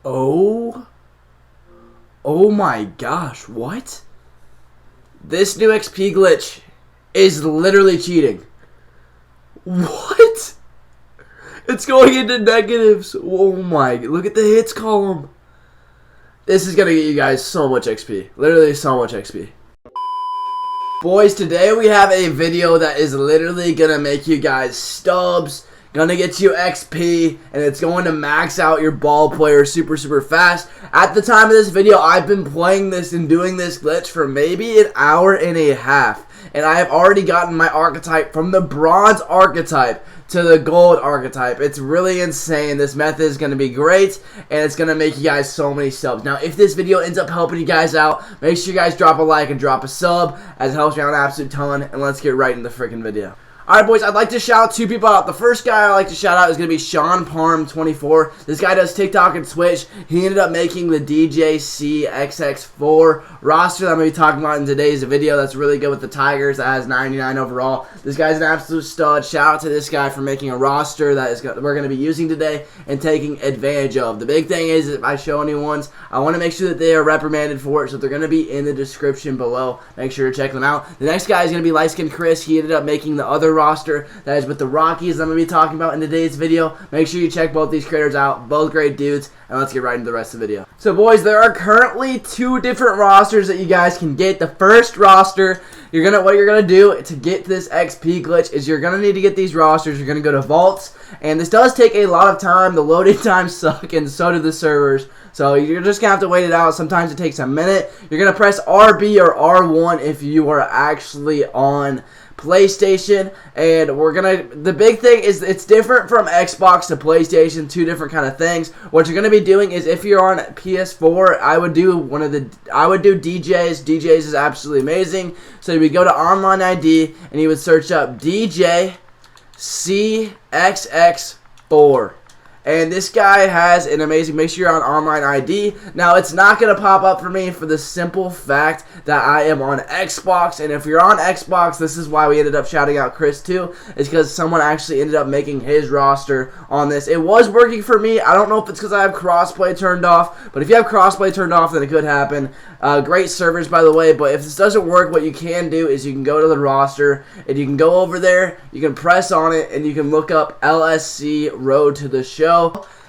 Oh my gosh, what? This new XP glitch is literally cheating. What? It's going into negatives. Oh my, look at the hits column. This is gonna get you guys so much XP. Literally so much XP. Boys, today we have a video that is literally gonna make you guys stubs, gonna get you XP, and it's going to max out your ball player super fast. At the time of this video, I've been playing this and doing this glitch for maybe an hour and a half, and I have already gotten my archetype from the bronze archetype to the gold archetype. It's really insane. This method is going to be great, and it's going to make you guys so many subs. Now, if this video ends up helping you guys out, make sure you guys drop a like and drop a sub, as it helps me out an absolute ton, and let's get right into the freaking video. Alright, boys, I'd like to shout two people out. The first guy I'd like to shout out is going to be Sean Parm 24. This guy does TikTok and Twitch. He ended up making the DJCXX4 roster that I'm going to be talking about in today's video. That's really good with the Tigers. That has 99 overall. This guy's an absolute stud. Shout out to this guy for making a roster that we're going to be using today and taking advantage of. The big thing is, if I show any ones, I want to make sure that they are reprimanded for it, so they're going to be in the description below. Make sure to check them out. The next guy is going to be Light Skin Chris. He ended up making the other roster that is with the Rockies I'm going to be talking about in today's video. Make sure you check both these creators out. Both great dudes. And let's get right into the rest of the video. So, boys, there are currently two different rosters that you guys can get. The first roster, what you're gonna do to get this XP glitch is you're gonna need to get these rosters. You're gonna go to vaults, and this does take a lot of time. The loading times suck, and so do the servers. So you're just gonna have to wait it out. Sometimes it takes a minute. You're gonna press RB or R1 if you are actually on PlayStation, and the big thing is it's different from Xbox to PlayStation, two different kind of things. What you're gonna be doing is, if you're on PS4, I would do DJs. DJs is absolutely amazing. So you would go to Online ID and you would search up DJ CXX4. And this guy has an amazing, make sure you're on Online ID. Now, it's not going to pop up for me for the simple fact that I am on Xbox. And if you're on Xbox, this is why we ended up shouting out Chris too, is because someone actually ended up making his roster on this. It was working for me. I don't know if it's because I have crossplay turned off, but if you have crossplay turned off, then it could happen. Great servers, by the way, but if this doesn't work, what you can do is you can go to the roster, and you can go over there, you can press on it, and you can look up LSC Road to the Show.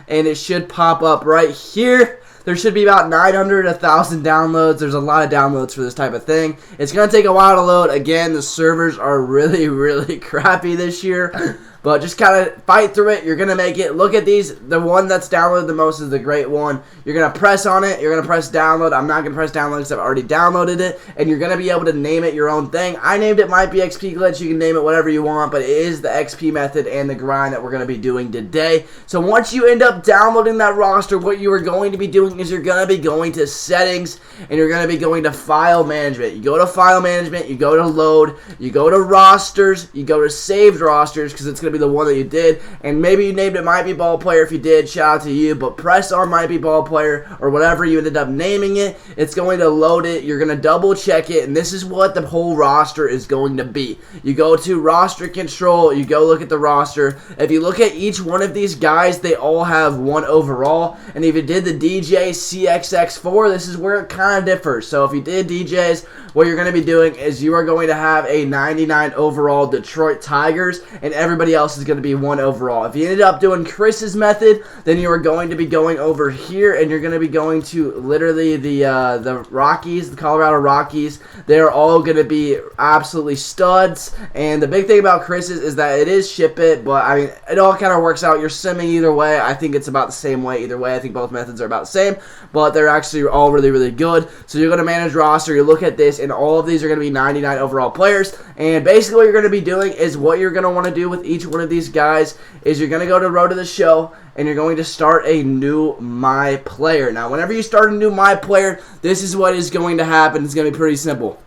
And it should pop up right here. There should be about 900, 1,000 downloads. There's a lot of downloads for this type of thing. It's going to take a while to load. Again, the servers are really crappy this year. But just kind of fight through it. You're going to make it. Look at these. The one that's downloaded the most is the great one. You're going to press on it. You're going to press download. I'm not going to press download because I've already downloaded it. And you're going to be able to name it your own thing. I named it Might Be XP Glitch. You can name it whatever you want. But it is the XP method and the grind that we're going to be doing today. So once you end up downloading that roster, what you are going to be doing is you're going to be going to settings. And you're going to be going to file management. You go to file management. You go to load. You go to rosters. You go to saved rosters because it's going to be the one that you did, and maybe you named it Might Be Ball Player. If you did, shout out to you, but press on Might Be Ball Player or whatever you ended up naming it. It's going to load it. You're going to double check it, and this is what the whole roster is going to be. You go to roster control, you go look at the roster. If you look at each one of these guys, they all have 1 overall, and if you did the DJ CXX4, this is where it kind of differs. So if you did DJs, what you're going to be doing is you are going to have a 99 overall Detroit Tigers, and everybody else is going to be 1 overall. If you ended up doing Chris's method, then you are going to be going over here, and you're going to be going to literally the Rockies, the Colorado Rockies. They're all going to be absolutely studs, and the big thing about Chris's is that it is ship it, but I mean, it all kind of works out. You're simming either way. I think it's about the same way either way. I think both methods are about the same, but they're actually all really good. So you're going to manage roster, you look at this, and all of these are going to be 99 overall players, and basically what you're going to be doing is what you're going to want to do with each one of these guys is you're going to go to Road to the Show, and you're going to start a new My Player. Now, whenever you start a new My Player, this is what is going to happen. It's going to be pretty simple.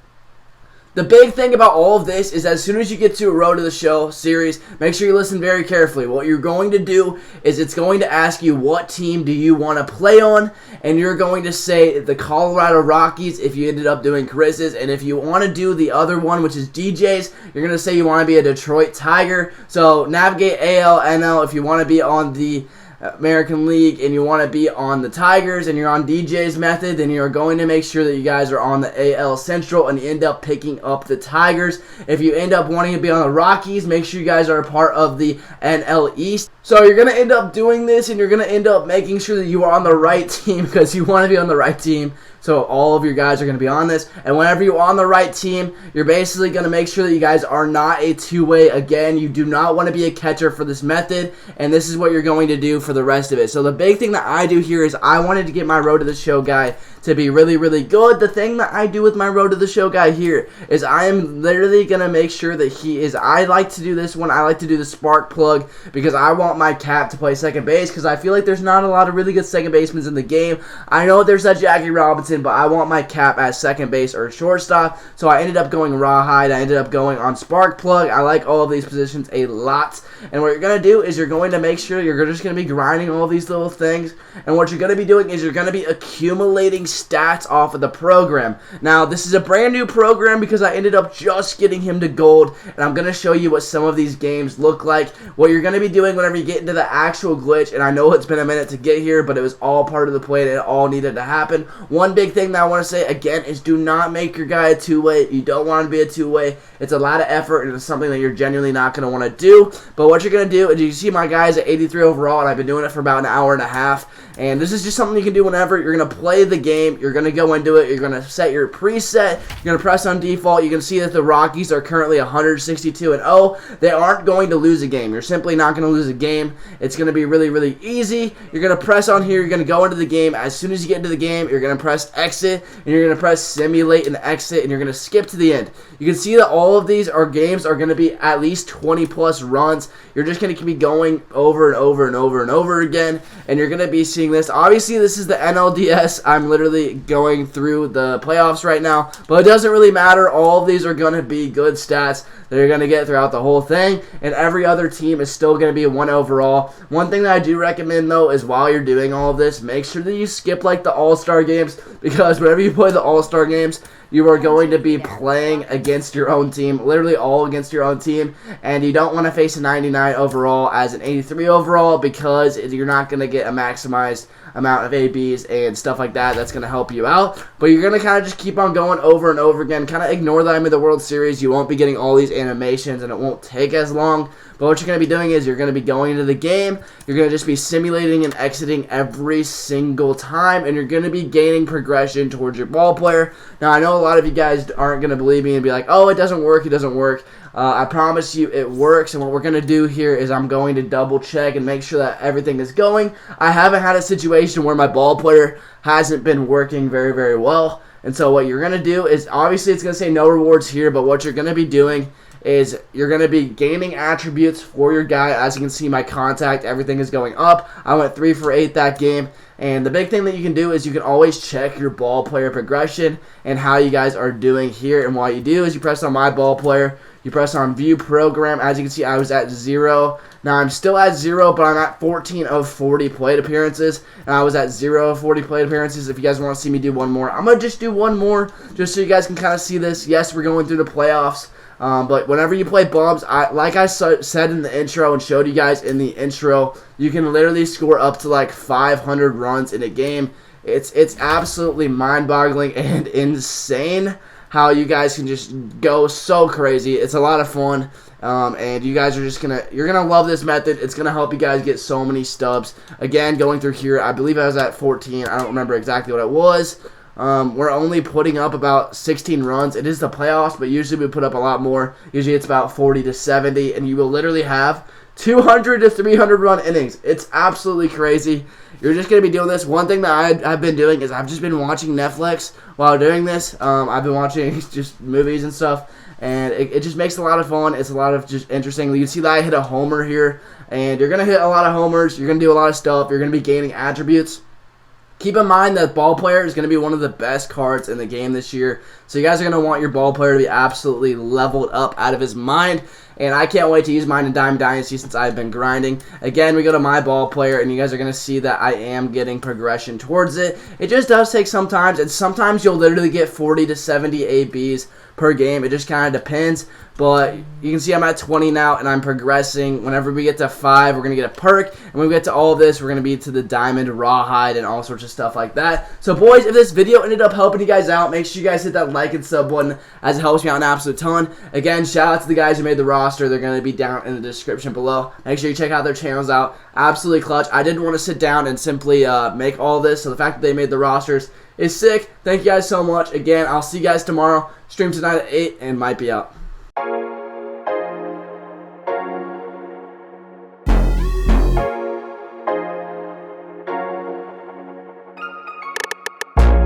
The big thing about all of this is as soon as you get to a Road to the Show series, make sure you listen very carefully. What you're going to do is it's going to ask you what team do you want to play on, and you're going to say the Colorado Rockies if you ended up doing Chris's, and if you want to do the other one, which is DJ's, you're going to say you want to be a Detroit Tiger. So navigate AL, NL if you want to be on the American League and you want to be on the Tigers and you're on DJ's method, then you're going to make sure that you guys are on the AL Central and you end up picking up the Tigers. If you end up wanting to be on the Rockies, make sure you guys are a part of the NL East. So you're going to end up doing this and you're going to end up making sure that you are on the right team because you want to be on the right team. So all of your guys are going to be on this. And whenever you're on the right team, you're basically going to make sure that you guys are not a two-way. Again, you do not want to be a catcher for this method. And this is what you're going to do for the rest of it. So the big thing that I do here is I wanted to get my Road to the Show guy to be really, really good. The thing that I do with my Road to the Show guy here is I am literally going to make sure that he is, I like to do this one, I like to do the spark plug because I want my cap to play second base because I feel like there's not a lot of really good second basemen in the game. I know there's that Jackie Robinson, but I want my cap at second base or shortstop, so I ended up going rawhide. I ended up going on spark plug. I like all of these positions a lot, and what you're going to do is you're going to make sure you're just going to be grinding all these little things, and what you're going to be doing is you're going to be accumulating stats off of the program. Now, this is a brand new program because I ended up just getting him to gold, and I'm going to show you what some of these games look like. What you're going to be doing whenever you get into the actual glitch, and I know it's been a minute to get here, but it was all part of the play and it all needed to happen. One big thing that I want to say again is do not make your guy a two-way. You don't want to be a two-way. It's a lot of effort and it's something that you're genuinely not going to want to do. But what you're going to do is you see my guy's at 83 overall and I've been doing it for about an hour and a half. And this is just something you can do whenever you're going to play the game. You're going to go into it. You're going to set your preset. You're going to press on default. You can see that the Rockies are currently 162-0. They aren't going to lose a game. You're simply not going to lose a game. It's going to be really, really easy. You're going to press on here. You're going to go into the game. As soon as you get into the game, you're going to press exit. And you're going to press simulate and exit. And you're going to skip to the end. You can see that all of these games are going to be at least 20-plus runs. You're just going to be going over and over and over and over again. And you're going to be seeing this. Obviously, this is the NLDS. I'm literally going through the playoffs right now, but it doesn't really matter. All of these are going to be good stats that you're going to get throughout the whole thing, and every other team is still going to be a 1 overall. One thing that I do recommend, though, is while you're doing all of this, make sure that you skip, like, the All-Star games, because whenever you play the All-Star games, you are going to be playing against your own team, literally all against your own team, and you don't want to face a 99 overall as an 83 overall because you're not going to get a maximized amount of ABs and stuff like that. That's going to help you out, but you're going to kind of just keep on going over and over again. Kind of ignore that I'm in the World Series. You won't be getting all these animations, and it won't take as long. But what you're going to be doing is you're going to be going into the game. You're going to just be simulating and exiting every single time, and you're going to be gaining progression towards your ball player. Now, I know a lot of you guys aren't going to believe me and be like, oh, it doesn't work, it doesn't work. I promise you it works, and what we're going to do here is I'm going to double check and make sure that everything is going. I haven't had a situation where my ball player hasn't been working very, very well, and so what you're going to do is, obviously it's going to say no rewards here, but what you're going to be doing is you're going to be gaining attributes for your guy. As you can see, my contact, everything is going up. I went 3 for 8 that game. And the big thing that you can do is you can always check your ball player progression and how you guys are doing here. And what you do is you press on my ball player. You press on view program. As you can see, I was at 0. Now, I'm still at 0, but I'm at 14 of 40 plate appearances. And I was at 0 of 40 plate appearances. If you guys want to see me do one more, I'm going to just do one more just so you guys can kind of see this. Yes, we're going through the playoffs. But whenever you play bumps, like I said in the intro and showed you guys in the intro, you can literally score up to like 500 runs in a game. It's absolutely mind-boggling and insane how you guys can just go so crazy. It's a lot of fun, and you guys are just you're gonna love this method. It's gonna help you guys get so many stubs. Again, going through here, I believe I was at 14. I don't remember exactly what it was. We're only putting up about 16 runs. It is the playoffs, but usually we put up a lot more. Usually it's about 40 to 70, and you will literally have 200 to 300 run innings. It's absolutely crazy. You're just going to be doing this. One thing that I've been doing is I've just been watching Netflix while doing this. I've been watching just movies and stuff, and it just makes a lot of fun. It's a lot of just interesting. You can see that I hit a homer here, and you're going to hit a lot of homers. You're going to do a lot of stuff. You're going to be gaining attributes. Keep in mind that ball player is going to be one of the best cards in the game this year. So you guys are going to want your ball player to be absolutely leveled up out of his mind. and I can't wait to use mine in Diamond Dynasty since I've been grinding. Again, we go to my ball player, and you guys are going to see that I am getting progression towards it. It just does take some time, and sometimes you'll literally get 40 to 70 ABs per game. It just kind of depends, but you can see I'm at 20 now, and I'm progressing. Whenever we get to 5, we're going to get a perk, and when we get to all of this, we're going to be to the Diamond Rawhide and all sorts of stuff like that. So, boys, if this video ended up helping you guys out, make sure you guys hit that like and sub button, as it helps me out an absolute ton. Again, shout out to the guys who made the roster. They're going to be down in the description below. Make sure you check out their channels out. Absolutely clutch. I didn't want to sit down and simply make all this, so the fact that they made the rosters is sick. Thank you guys so much. Again, I'll see you guys tomorrow. Stream tonight at 8 and might be out.